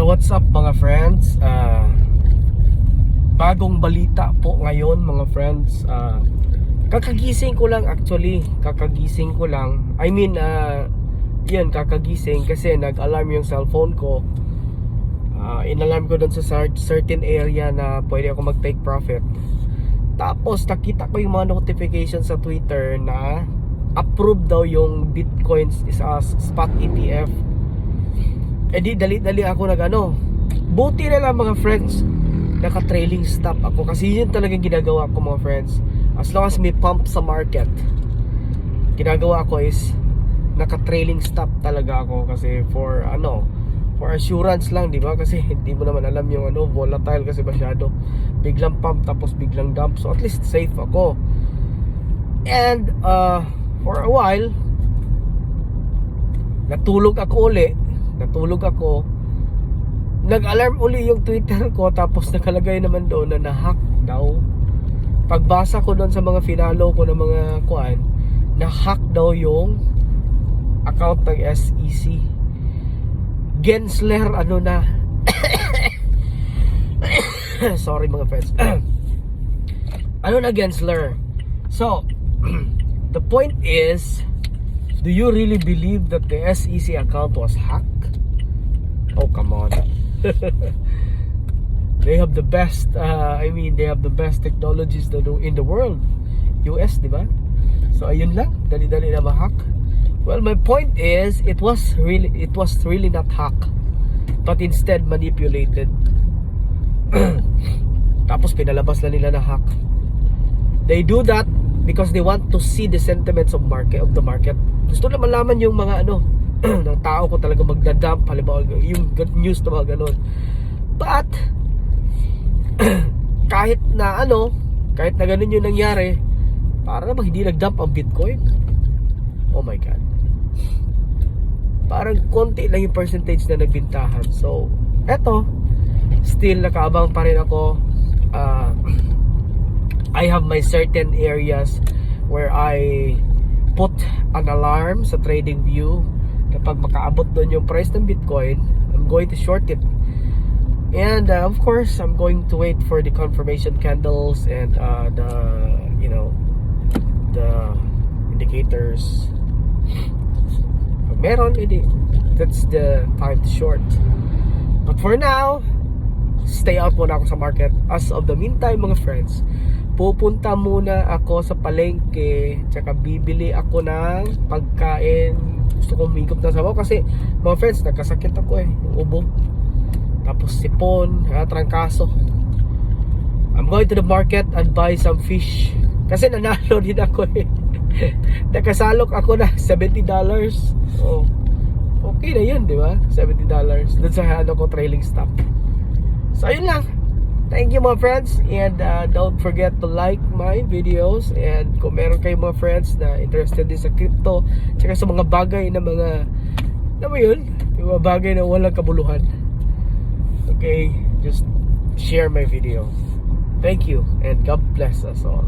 So what's up mga friends? Bagong balita po ngayon mga friends. Kakagising ko lang actually. Kakagising ko lang. Yan, kakagising kasi nag-alarm yung cellphone ko. In-alarm ko dun sa certain area na pwede ako mag-take profit. Tapos nakita ko yung mga notification sa Twitter na approved daw yung Bitcoins is a spot ETF. Di dali-dali ako buti na lang mga friends, naka-trailing stop ako kasi yun talagang ginagawa ko mga friends. As long as may pump sa market, ginagawa ko is naka-trailing stop talaga ako kasi for assurance lang, di ba? Kasi hindi mo naman alam yung volatile kasi masyado. Biglang pump tapos biglang dump, so at least safe ako. And for a while natulog ako, nag-alarm uli yung Twitter ko, tapos nakalagay naman doon na na-hack daw. Pagbasa ko doon sa mga finalo ko ng mga na-hack daw yung account ng SEC. Gensler sorry mga friends. Gensler. So the point is, do you really believe that the SEC account was hacked? Oh, come on. They have the best they have the best technologies in the world. US, di ba? So ayun lang, dali-dali na ma-hack. Well, my point is, it was really not hacked, but instead manipulated. Tapos pinalabas na nila na hack. They do that because they want to see the sentiments of the market. Gusto na malaman yung mga ng tao ko talaga magdadump, halimbawa yung good news na mga ganon. But kahit na ganun yung nangyari, para namang hindi nagdump ang Bitcoin. Oh my god, parang konti lang yung percentage na nagbintahan. So eto, still nakaabang pa rin ako. I have my certain areas where I put an alarm sa TradingView. Kapag makaabot doon yung price ng Bitcoin, I'm going to short it. And of course, I'm going to wait for the confirmation candles and the indicators. Pag meron, that's the time to short. But for now, stay out muna ako sa market. As of the meantime mga friends, pupunta muna ako sa palengke, tsaka bibili ako ng pagkain. Gusto kong humigop na sabaw kasi mga friends, nagkasakit ako ubo, tapos sipon, trangkaso. I'm going to the market and buy some fish kasi nanalo din ako nakasalok ako na $70. Oh, okay na yun, di ba? $70 dun sa ko trailing stop. So ayun lang. Thank you mga friends, and don't forget to like my videos. And kung meron kayong mga friends na interested din sa crypto, tsaka sa mga bagay na yung mga bagay na walang kabuluhan, okay, just share my video. Thank you, and God bless us all.